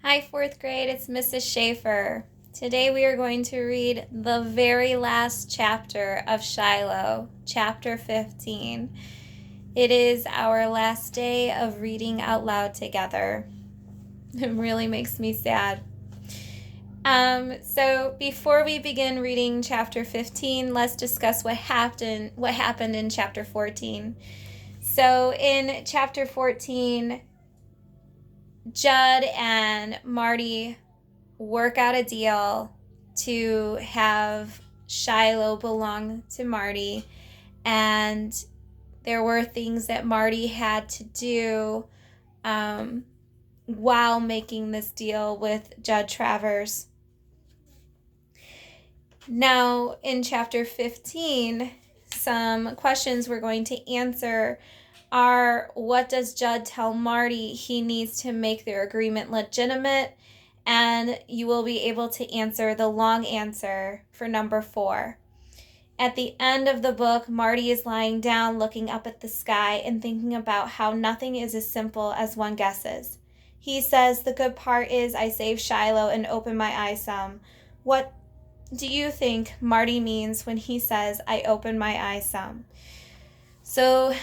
Hi, fourth grade, it's Mrs. Schaefer. Today we are going to read the very last chapter of Shiloh, chapter 15. It is our last day of reading out loud together. It really makes me sad. So before we begin reading chapter 15, let's discuss what happened in chapter 14. So in chapter 14, Judd and Marty work out a deal to have Shiloh belong to Marty, and there were things that Marty had to do while making this deal with Judd Travers. Now, in chapter 15, some questions we're going to answer are, what does Judd tell Marty he needs to make their agreement legitimate? And you will be able to answer the long answer for number 4. At the end of the book, Marty is lying down looking up at the sky and thinking about how nothing is as simple as one guesses. He says, the good part is I saved Shiloh and opened my eyes some. What do you think Marty means when he says, I opened my eyes some? So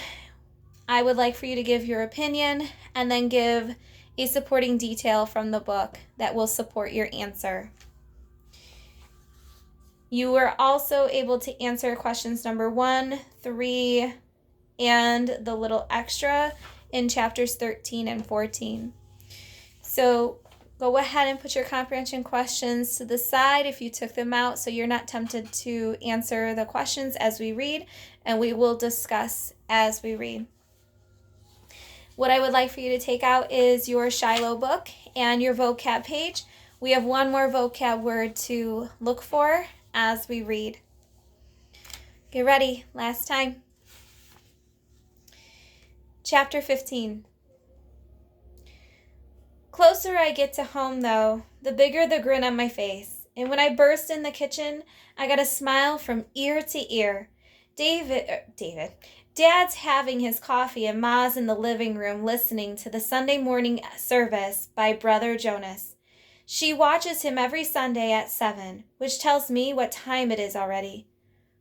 I would like for you to give your opinion and then give a supporting detail from the book that will support your answer. You were also able to answer questions number 1, 3, and the little extra in chapters 13 and 14. So go ahead and put your comprehension questions to the side if you took them out, so you're not tempted to answer the questions as we read, and we will discuss as we read. What I would like for you to take out is your Shiloh book and your vocab page. We have one more vocab word to look for as we read. Get ready, last time. Chapter 15. Closer I get to home, though, the bigger the grin on my face. And when I burst in the kitchen, I got a smile from ear to ear. Dad's having his coffee and Ma's in the living room listening to the Sunday morning service by Brother Jonas. She watches him every Sunday at 7, which tells me what time it is already.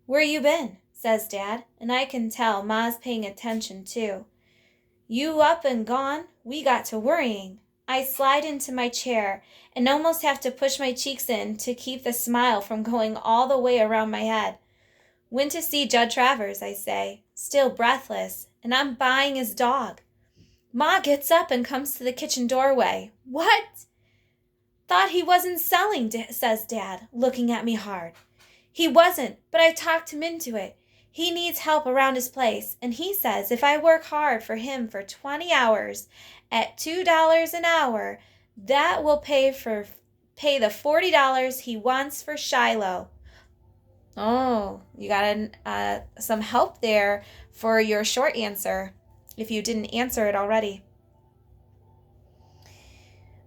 Where you been? Says Dad, and I can tell Ma's paying attention too. You up and gone? We got to worrying. I slide into my chair and almost have to push my cheeks in to keep the smile from going all the way around my head. Went to see Judd Travers, I say, still breathless, and I'm buying his dog. Ma gets up and comes to the kitchen doorway. What? Thought he wasn't selling, says Dad, looking at me hard. He wasn't, but I talked him into it. He needs help around his place, and he says if I work hard for him for 20 hours at $2 an hour, that will pay the $40 he wants for Shiloh. Oh, you got some help there for your short answer, if you didn't answer it already.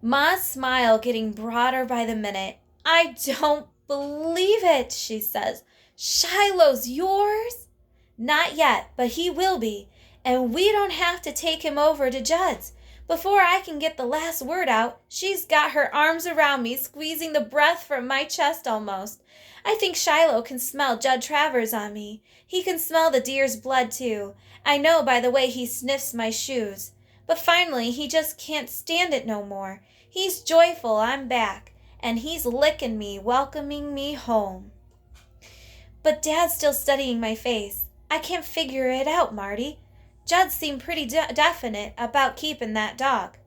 Ma's smile getting broader by the minute. I don't believe it, she says. Shiloh's yours? Not yet, but he will be, and we don't have to take him over to Judd's. Before I can get the last word out, she's got her arms around me, squeezing the breath from my chest almost. I think Shiloh can smell Judd Travers on me. He can smell the deer's blood, too. I know by the way he sniffs my shoes. But finally, he just can't stand it no more. He's joyful I'm back, and he's licking me, welcoming me home. But Dad's still studying my face. I can't figure it out, Marty. Judd seemed pretty definite about keeping that dog.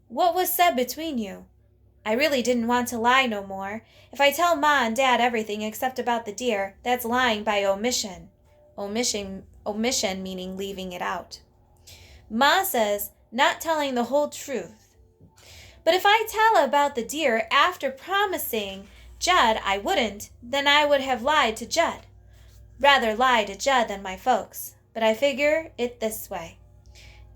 What was said between you? I really didn't want to lie no more. If I tell Ma and Dad everything except about the deer, that's lying by omission. Omission meaning leaving it out. Ma says not telling the whole truth. But if I tell about the deer after promising Judd I wouldn't, then I would have lied to Judd. Rather lie to Judd than my folks. But I figure it this way.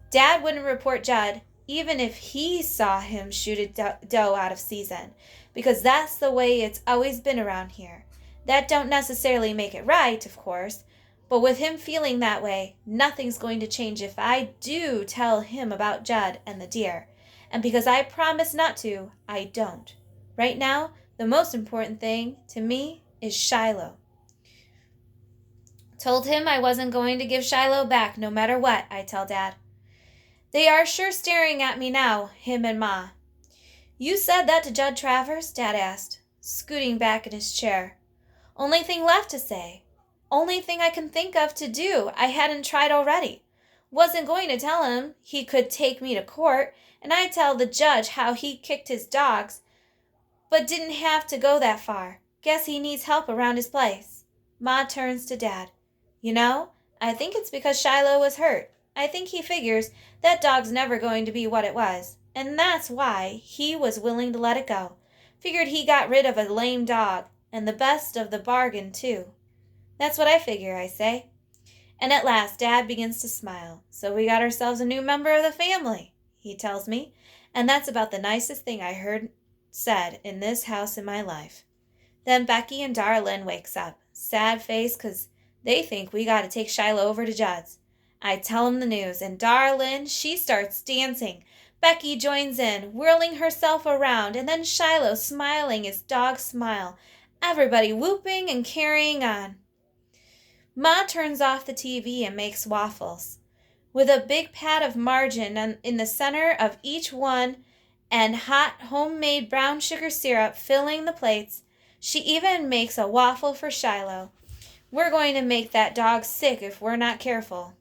Dad wouldn't report Judd even if he saw him shoot a doe out of season, because that's the way it's always been around here. That don't necessarily make it right, of course, but with him feeling that way, nothing's going to change if I do tell him about Judd and the deer. And because I promised not to, I don't. Right now, the most important thing to me is Shiloh. Told him I wasn't going to give Shiloh back no matter what, I tell Dad. They are sure staring at me now, him and Ma. You said that to Judd Travers? Dad asked, scooting back in his chair. Only thing left to say. Only thing I can think of to do I hadn't tried already. Wasn't going to tell him he could take me to court, and I'd tell the judge how he kicked his dogs, but didn't have to go that far. Guess he needs help around his place. Ma turns to Dad. You know, I think it's because Shiloh was hurt. I think he figures that dog's never going to be what it was, and that's why he was willing to let it go. Figured he got rid of a lame dog, and the best of the bargain, too. That's what I figure, I say. And at last, Dad begins to smile. So we got ourselves a new member of the family, he tells me, and that's about the nicest thing I heard said in this house in my life. Then Becky and Darlin wakes up, sad face, 'cause they think we got to take Shiloh over to Judd's. I tell 'em the news, and Darlin, she starts dancing. Becky joins in, whirling herself around, and then Shiloh smiling his dog smile. Everybody whooping and carrying on. Ma turns off the TV and makes waffles, with a big pat of margarine in the center of each one and hot homemade brown sugar syrup filling the plates. She even makes a waffle for Shiloh. We're going to make that dog sick if we're not careful.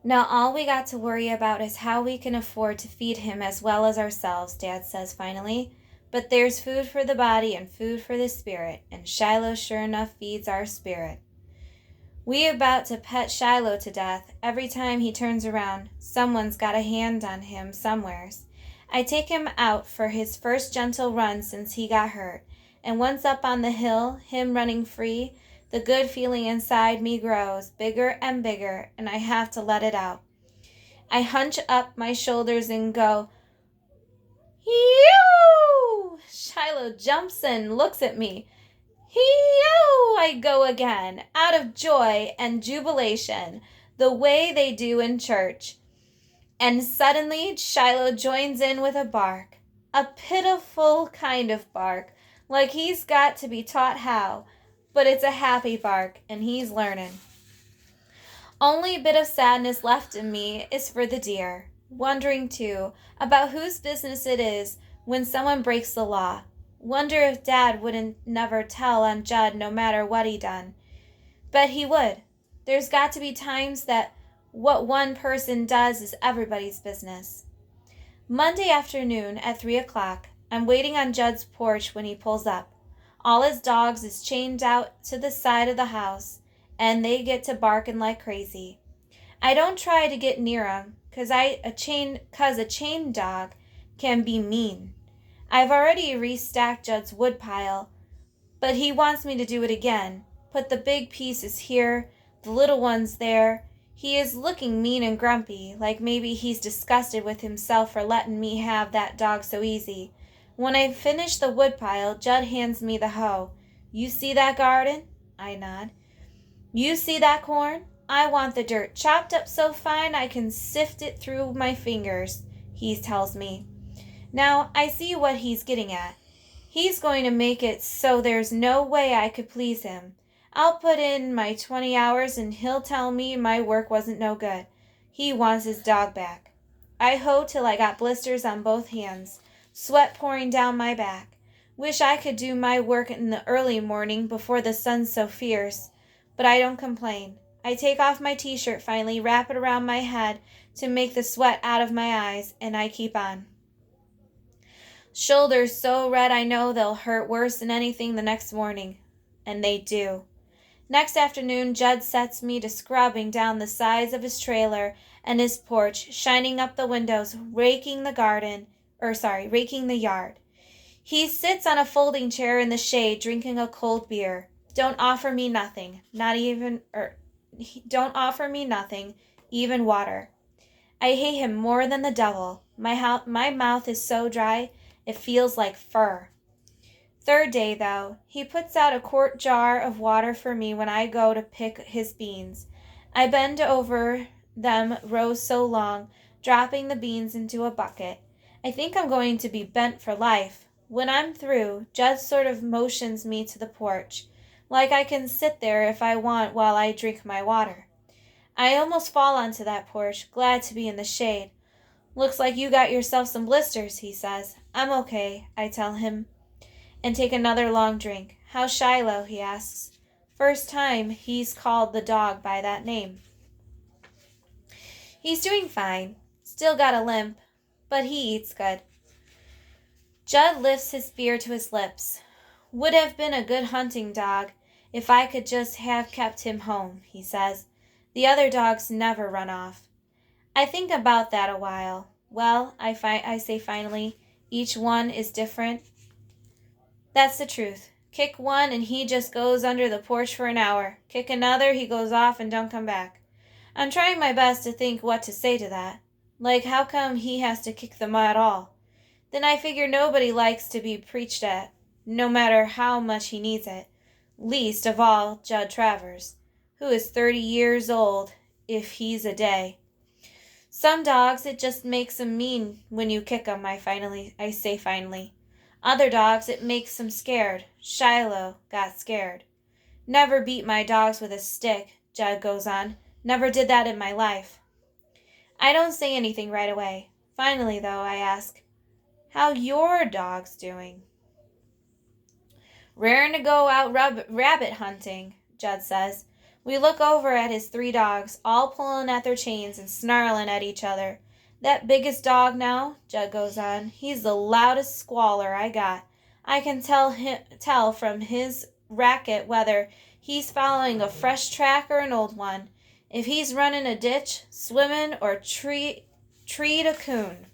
Now all we got to worry about is how we can afford to feed him as well as ourselves, Dad says finally. But there's food for the body and food for the spirit, and Shiloh sure enough feeds our spirit. We about to pet Shiloh to death. Every time he turns around, someone's got a hand on him somewheres. I take him out for his first gentle run since he got hurt, and once up on the hill, him running free, the good feeling inside me grows bigger and bigger, and I have to let it out. I hunch up my shoulders and go, "Yoo!" Shiloh jumps and looks at me. "Yoo!" I go again, out of joy and jubilation, the way they do in church. And suddenly Shiloh joins in with a bark, a pitiful kind of bark, like he's got to be taught how, but it's a happy bark, and he's learning. Only bit of sadness left in me is for the deer, wondering too about whose business it is when someone breaks the law. Wonder if Dad wouldn't never tell on Judd no matter what he done. Bet he would. There's got to be times that what one person does is everybody's business. Monday afternoon at 3 o'clock, I'm waiting on Judd's porch when he pulls up. All his dogs is chained out to the side of the house, and they get to barking like crazy. I don't try to get near 'em, 'cause a chained dog can be mean. I've already restacked Judd's wood pile, but he wants me to do it again. Put the big pieces here, the little ones there. He is looking mean and grumpy, like maybe he's disgusted with himself for letting me have that dog so easy. When I finish the woodpile, Judd hands me the hoe. "You see that garden?" I nod. "You see that corn? I want the dirt chopped up so fine I can sift it through my fingers," he tells me. Now, I see what he's getting at. He's going to make it so there's no way I could please him. I'll put in my 20 hours and he'll tell me my work wasn't no good. He wants his dog back. I hoe till I got blisters on both hands, sweat pouring down my back. Wish I could do my work in the early morning before the sun's so fierce. But I don't complain. I take off my t-shirt finally, wrap it around my head to make the sweat out of my eyes, and I keep on. Shoulders so red I know they'll hurt worse than anything the next morning. And they do. Next afternoon, Judd sets me to scrubbing down the sides of his trailer and his porch, shining up the windows, raking the yard. He sits on a folding chair in the shade, drinking a cold beer. Don't offer me nothing, even water. I hate him more than the devil. My mouth is so dry, it feels like fur. Third day, though, he puts out a quart jar of water for me when I go to pick his beans. I bend over them rows so long, dropping the beans into a bucket. I think I'm going to be bent for life. When I'm through, Judd sort of motions me to the porch, like I can sit there if I want while I drink my water. I almost fall onto that porch, glad to be in the shade. Looks like you got yourself some blisters, he says. I'm okay, I tell him, and take another long drink. How's Shiloh, he asks. First time he's called the dog by that name. He's doing fine. Still got a limp, but he eats good. Judd lifts his spear to his lips. Would have been a good hunting dog if I could just have kept him home, he says. The other dogs never run off. I think about that a while. Well, I say finally, each one is different. That's the truth. Kick one and he just goes under the porch for an hour. Kick another, he goes off and don't come back. I'm trying my best to think what to say to that. Like, how come he has to kick them at all? Then I figure nobody likes to be preached at, no matter how much he needs it. Least of all Judd Travers, who is 30 years old if he's a day. Some dogs, it just makes 'em mean when you kick 'em, I say finally. Other dogs, it makes 'em scared. Shiloh got scared. Never beat my dogs with a stick, Judd goes on. Never did that in my life. I don't say anything right away. Finally, though, I ask, how your dog's doing? Raring to go out rabbit hunting, Judd says. We look over at his 3 dogs, all pulling at their chains and snarling at each other. That biggest dog now, Judd goes on, he's the loudest squaller I got. I can tell from his racket whether he's following a fresh track or an old one, if he's running a ditch, swimming, or treed a coon.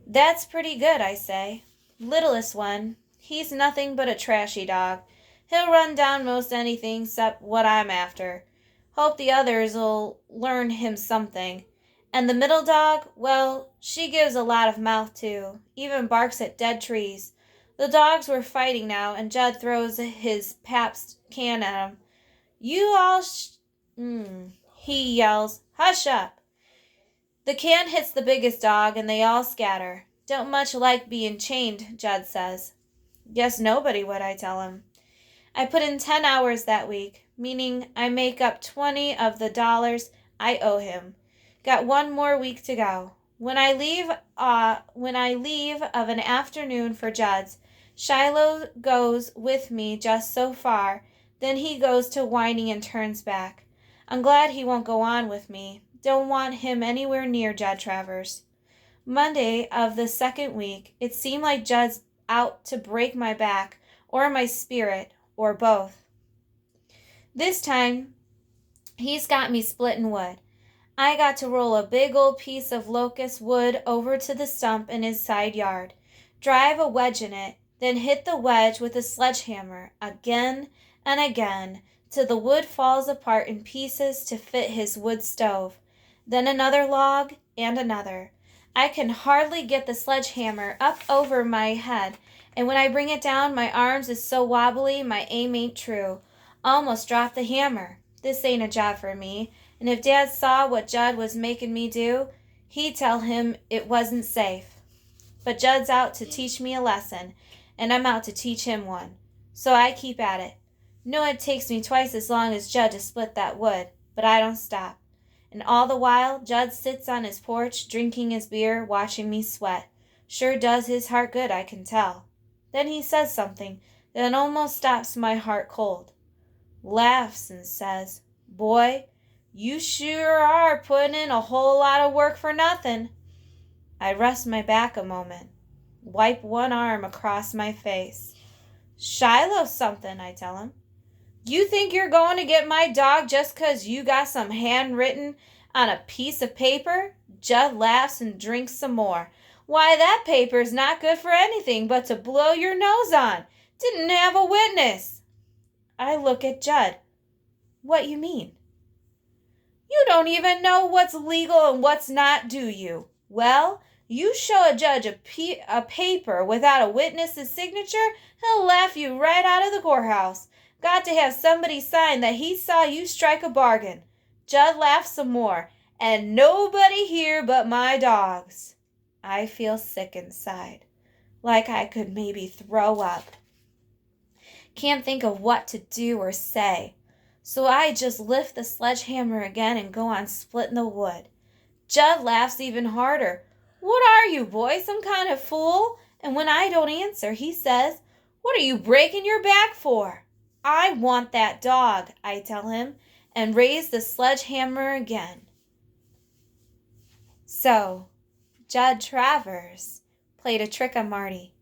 That's pretty good, I say. Littlest one, he's nothing but a trashy dog. He'll run down most anything except what I'm after. Hope the others'll learn him something. And the middle dog, well, she gives a lot of mouth too, even barks at dead trees. The dogs were fighting now, and Judd throws his Pabst can at him. You all he yells, hush up. The can hits the biggest dog, and they all scatter. Don't much like being chained, Judd says. Guess nobody would, I tell him. I put in 10 hours that week, meaning I make up 20 of the dollars I owe him. Got 1 more week to go. When I leave of an afternoon for Judd's, Shiloh goes with me just so far, then he goes to whining and turns back. I'm glad he won't go on with me. Don't want him anywhere near Judd Travers. Monday of the 2nd week, it seemed like Judd's out to break my back or my spirit, or both. This time, he's got me splitting wood. I got to roll a big old piece of locust wood over to the stump in his side yard, drive a wedge in it, then hit the wedge with a sledgehammer again and again till the wood falls apart in pieces to fit his wood stove. Then another log and another. I can hardly get the sledgehammer up over my head, and when I bring it down, my arms is so wobbly my aim ain't true. Almost dropped the hammer. This ain't a job for me, and if Dad saw what Judd was making me do, he'd tell him it wasn't safe. But Judd's out to teach me a lesson, and I'm out to teach him one. So I keep at it. Know it takes me twice as long as Judd to split that wood, but I don't stop. And all the while, Judd sits on his porch, drinking his beer, watching me sweat. Sure does his heart good, I can tell. Then he says something that almost stops my heart cold. Laughs and says, Boy, you sure are putting in a whole lot of work for nothing. I rest my back a moment, wipe one arm across my face. Shiloh's something, I tell him. You think you're going to get my dog just 'cause you got some handwritten on a piece of paper? Judd laughs and drinks some more. Why, that paper's not good for anything but to blow your nose on. Didn't have a witness. I look at Judd. What you mean? You don't even know what's legal and what's not, do you? Well, you show a judge a paper without a witness's signature, he'll laugh you right out of the courthouse. Got to have somebody sign that he saw you strike a bargain. Judd laughs some more, and nobody here but my dogs. I feel sick inside, like I could maybe throw up. Can't think of what to do or say, so I just lift the sledgehammer again and go on splitting the wood. Judd laughs even harder. What are you, boy, some kind of fool? And when I don't answer, he says, What are you breaking your back for? I want that dog, I tell him, and raise the sledgehammer again. So, Judd Travers played a trick on Marty.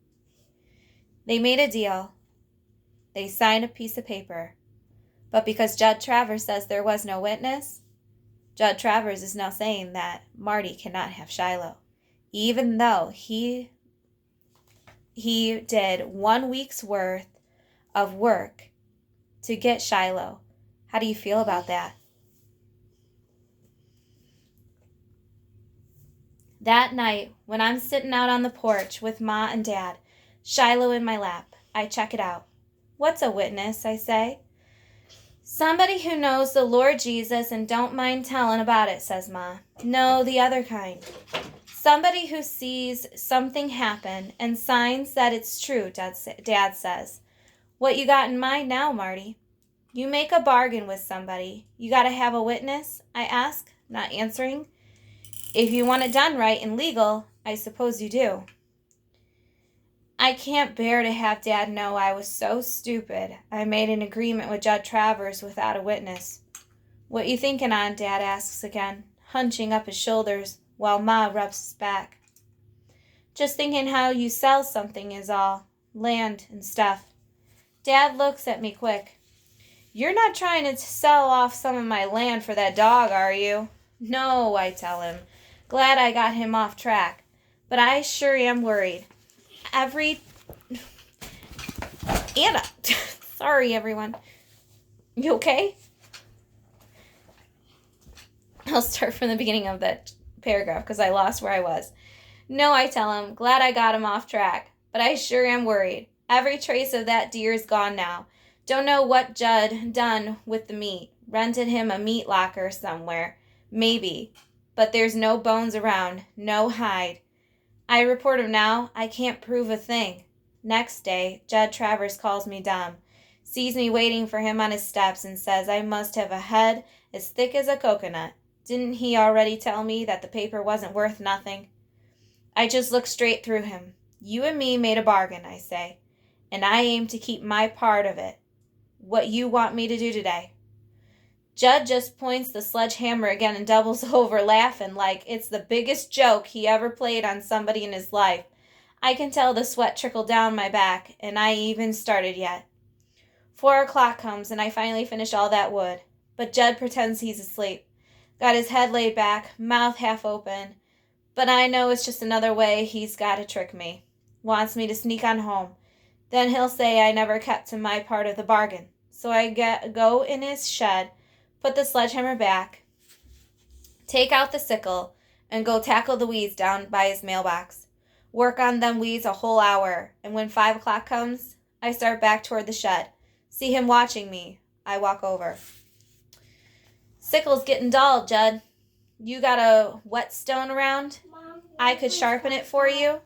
They made a deal. They signed a piece of paper. But because Judd Travers says there was no witness, Judd Travers is now saying that Marty cannot have Shiloh, even though he did 1 week's worth of work to get Shiloh. How do you feel about that? That night, when I'm sitting out on the porch with Ma and Dad, Shiloh in my lap, I check it out. What's a witness, I say. Somebody who knows the Lord Jesus and don't mind telling about it, says Ma. No, the other kind. Somebody who sees something happen and signs that it's true, Dad says. What you got in mind now, Marty? You make a bargain with somebody. You got to have a witness, I ask, not answering. If you want it done right and legal, I suppose you do. I can't bear to have Dad know I was so stupid. I made an agreement with Judd Travers without a witness. What you thinking on, Dad asks again, hunching up his shoulders while Ma rubs his back. Just thinking how you sell something is all. Land and stuff. Dad looks at me quick. You're not trying to sell off some of my land for that dog, are you? No, I tell him. Glad I got him off track. But I sure am worried. Anna. Sorry, everyone. You okay? I'll start from the beginning of that paragraph because I lost where I was. No, I tell him. Glad I got him off track. But I sure am worried. Every trace of that deer is gone now. Don't know what Judd done with the meat. Rented him a meat locker somewhere. Maybe. But there's no bones around. No hide. I report him now. I can't prove a thing. Next day, Judd Travers calls me dumb, sees me waiting for him on his steps, and says I must have a head as thick as a coconut. Didn't he already tell me that the paper wasn't worth nothing? I just look straight through him. You and me made a bargain, I say, and I aim to keep my part of it. What you want me to do today? Judd just points the sledgehammer again and doubles over, laughing like it's the biggest joke he ever played on somebody in his life. I can tell the sweat trickle down my back, and I even started yet. 4 o'clock comes, and I finally finish all that wood. But Judd pretends he's asleep. Got his head laid back, mouth half open. But I know it's just another way he's got to trick me. Wants me to sneak on home. Then he'll say I never kept to my part of the bargain. So I go in his shed, put the sledgehammer back, take out the sickle, and go tackle the weeds down by his mailbox. Work on them weeds a whole hour, and when 5 o'clock comes, I start back toward the shed. See him watching me. I walk over. Sickle's getting dull, Judd. You got a whetstone around? I could sharpen it for you.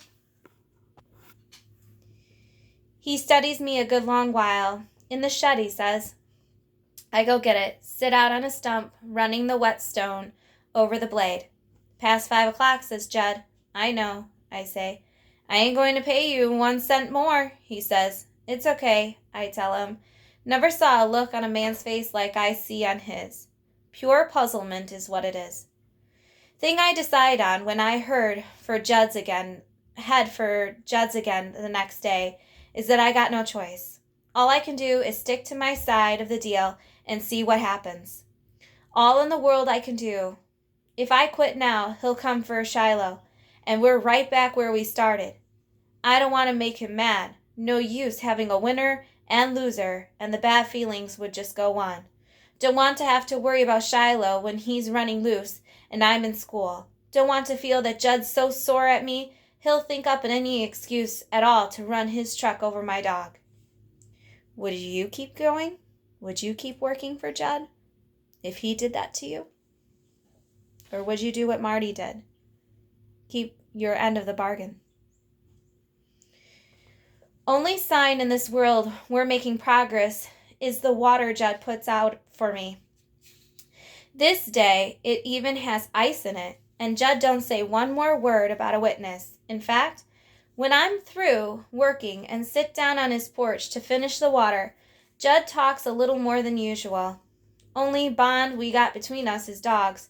He studies me a good long while. In the shed, he says. I go get it, sit out on a stump, running the whetstone over the blade. Past 5 o'clock, says Judd. I know, I say. I ain't going to pay you 1 cent more, he says. It's okay, I tell him. Never saw a look on a man's face like I see on his. Pure puzzlement is what it is. Thing I decide on when I head for Judd's again the next day is that I got no choice. All I can do is stick to my side of the deal and see what happens. All in the world I can do. If I quit now, he'll come for Shiloh, and we're right back where we started. I don't want to make him mad. No use having a winner and loser, and the bad feelings would just go on. Don't want to have to worry about Shiloh when he's running loose and I'm in school. Don't want to feel that Judd's so sore at me, he'll think up any excuse at all to run his truck over my dog. Would you keep going? Would you keep working for Judd if he did that to you? Or would you do what Marty did? Keep your end of the bargain. Only sign in this world we're making progress is the water Judd puts out for me. This day, it even has ice in it, and Judd don't say one more word about a witness. In fact, when I'm through working and sit down on his porch to finish the water, Judd talks a little more than usual. Only bond we got between us is dogs,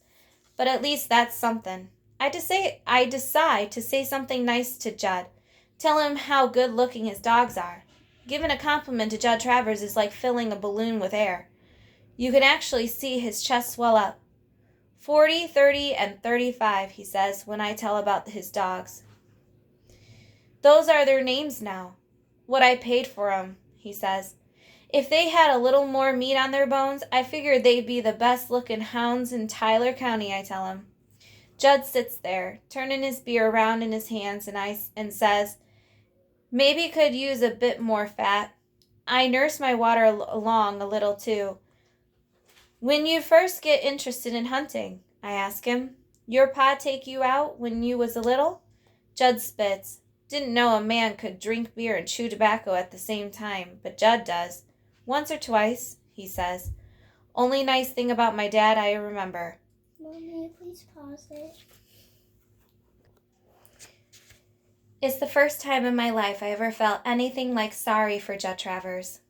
but at least that's something. I decide to say something nice to Judd. Tell him how good looking his dogs are. Giving a compliment to Judd Travers is like filling a balloon with air. You can actually see his chest swell up. 40, 30, and 35, he says when I tell about his dogs. Those are their names now. What I paid for 'em, he says. If they had a little more meat on their bones, I figured they'd be the best looking hounds in Tyler County, I tell him. Judd sits there, turning his beer around in his hands and says, maybe could use a bit more fat. I nurse my water along a little too. When you first get interested in hunting, I ask him. Your pa take you out when you was a little? Judd spits. Didn't know a man could drink beer and chew tobacco at the same time, but Judd does. Once or twice, he says. Only nice thing about my dad I remember. Mommy, please pause it. It's the first time in my life I ever felt anything like sorry for Judd Travers.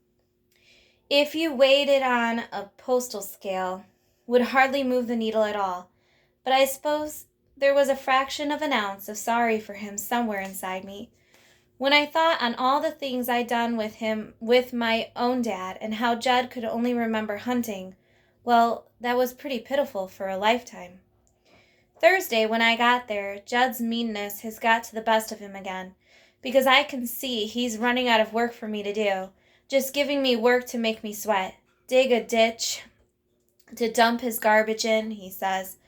If you weighed it on a postal scale, would hardly move the needle at all, but I suppose there was a fraction of an ounce of sorry for him somewhere inside me. When I thought on all the things I'd done with him, with my own dad, and how Judd could only remember hunting, well, that was pretty pitiful for a lifetime. Thursday, when I got there, Judd's meanness has got to the best of him again, because I can see he's running out of work for me to do, just giving me work to make me sweat. Dig a ditch to dump his garbage in, he says.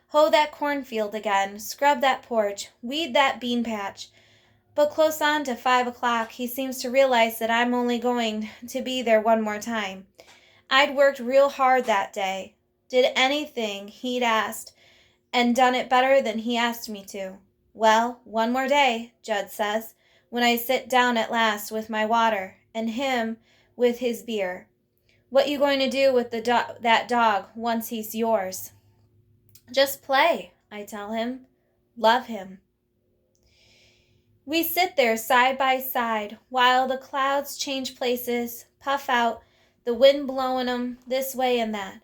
Hoe that cornfield again, scrub that porch, weed that bean patch. But close on to 5 o'clock, he seems to realize that I'm only going to be there one more time. I'd worked real hard that day, did anything he'd asked, and done it better than he asked me to. Well, one more day, Judd says, when I sit down at last with my water, and him with his beer. What you going to do with that dog once he's yours? Just play, I tell him. Love him. We sit there side by side while the clouds change places, puff out, the wind blowing 'em this way and that.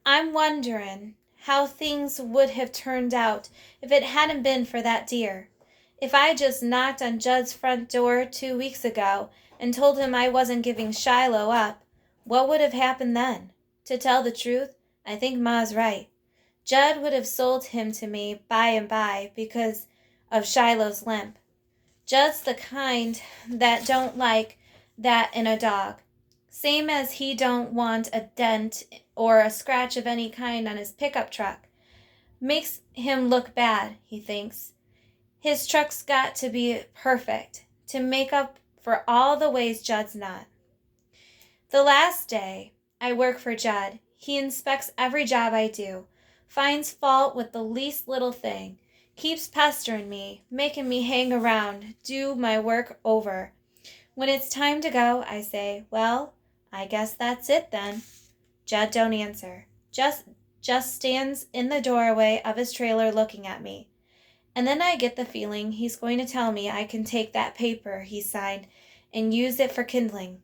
I'm wondering how things would have turned out if it hadn't been for that deer. If I just knocked on Judd's front door 2 weeks ago and told him I wasn't giving Shiloh up, what would have happened then? To tell the truth, I think Ma's right. Judd would have sold him to me by and by because of Shiloh's limp. Judd's the kind that don't like that in a dog. Same as he don't want a dent or a scratch of any kind on his pickup truck. Makes him look bad, he thinks. His truck's got to be perfect to make up for all the ways Judd's not. The last day I work for Judd, he inspects every job I do, finds fault with the least little thing, keeps pestering me, making me hang around, do my work over. When it's time to go, I say, well, I guess that's it then. Judd don't answer, just stands in the doorway of his trailer looking at me. And then I get the feeling he's going to tell me I can take that paper he signed and use it for kindling.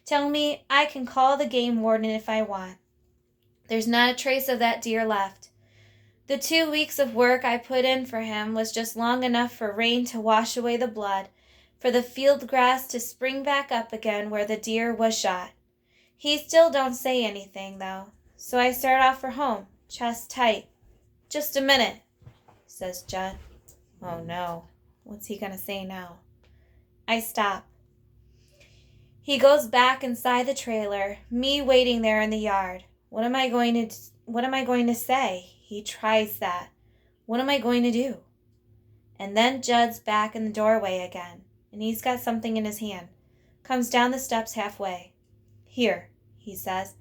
Tell me I can call the game warden if I want. There's not a trace of that deer left. The 2 weeks of work I put in for him was just long enough for rain to wash away the blood, for the field grass to spring back up again where the deer was shot. He still don't say anything, though, so I start off for home, chest tight. Just a minute, says Judd. Oh no, what's he gonna say now? I stop. He goes back inside the trailer, me waiting there in the yard. What am I going to say? He tries that. What am I going to do? And then Judd's back in the doorway again, and he's got something in his hand. Comes down the steps halfway. Here, he says,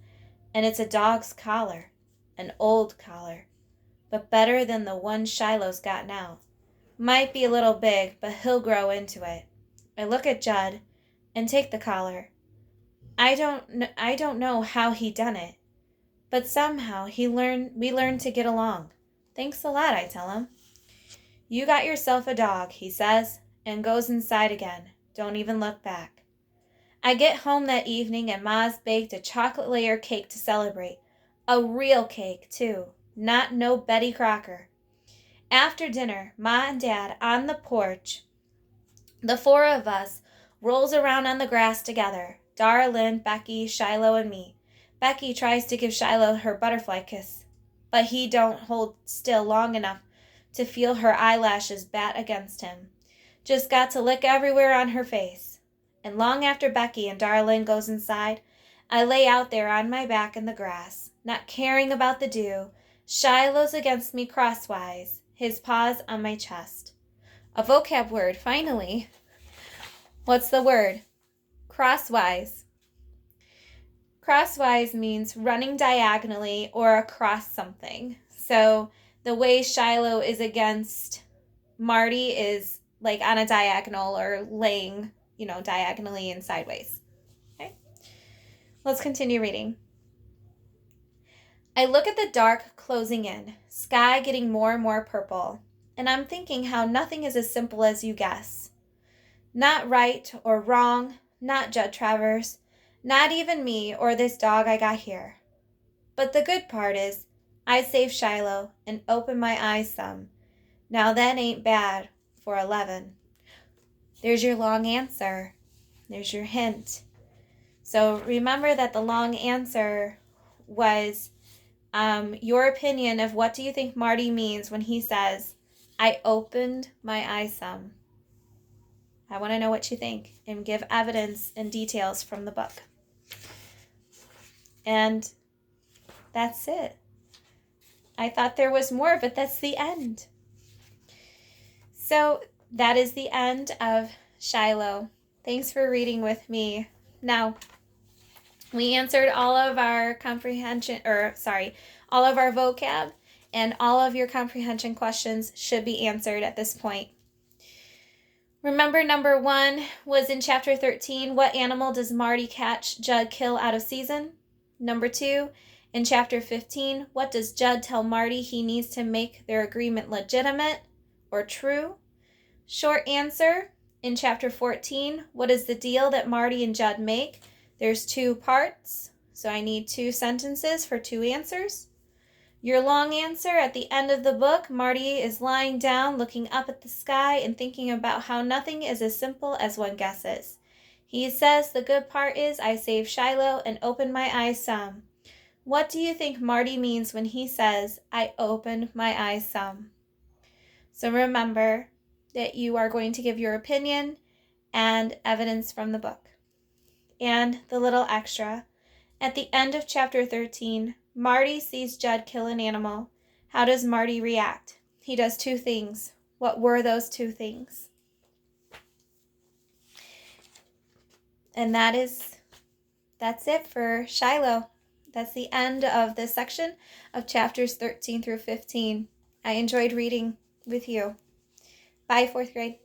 and it's a dog's collar, an old collar. but better than the one Shiloh's got now. Might be a little big, but he'll grow into it. I look at Judd and take the collar. I don't know how he done it, but somehow we learned to get along. Thanks a lot, I tell him. You got yourself a dog, he says, and goes inside again. Don't even look back. I get home that evening and Ma's baked a chocolate layer cake to celebrate. A real cake, too. Not no Betty Crocker. After dinner, Ma and Dad on the porch. The four of us rolls around on the grass together. Darlin, Becky, Shiloh, and me. Becky tries to give Shiloh her butterfly kiss, but he don't hold still long enough to feel her eyelashes bat against him. Just got to lick everywhere on her face. And long after Becky and Darlin goes inside, I lay out there on my back in the grass, not caring about the dew. Shiloh's against me crosswise, his paws on my chest. A vocab word, finally. What's the word? Crosswise. Crosswise means running diagonally or across something. So the way Shiloh is against Marty is like on a diagonal or laying, diagonally and sideways. Okay? Let's continue reading. I look at the dark closing in, sky getting more and more purple, and I'm thinking how nothing is as simple as you guess. Not right or wrong, not Judd Travers, not even me or this dog I got here. But the good part is, I saved Shiloh and opened my eyes some. Now that ain't bad for 11. There's your long answer. There's your hint. So remember that the long answer was your opinion of what do you think Marty means when he says, I opened my eyes some. I want to know what you think and give evidence and details from the book. And that's it. I thought there was more, but that's the end. So that is the end of Shiloh. Thanks for reading with me. Now, we answered all of our all of our vocab, and all of your comprehension questions should be answered at this point. Remember, number 1 was in chapter 13. What animal does Marty catch Judd kill out of season? Number 2, in chapter 15, what does Judd tell Marty he needs to make their agreement legitimate or true? Short answer, in chapter 14, what is the deal that Marty and Judd make? There's 2 parts, so I need 2 sentences for 2 answers. Your long answer, at the end of the book, Marty is lying down, looking up at the sky and thinking about how nothing is as simple as one guesses. He says the good part is I saved Shiloh and opened my eyes some. What do you think Marty means when he says, I opened my eyes some? So remember that you are going to give your opinion and evidence from the book. And the little extra, at the end of chapter 13, Marty sees Judd kill an animal. How does Marty react? He does 2 things. What were those 2 things? And that's it for Shiloh. That's the end of this section of chapters 13 through 15. I enjoyed reading with you. Bye, 4th grade.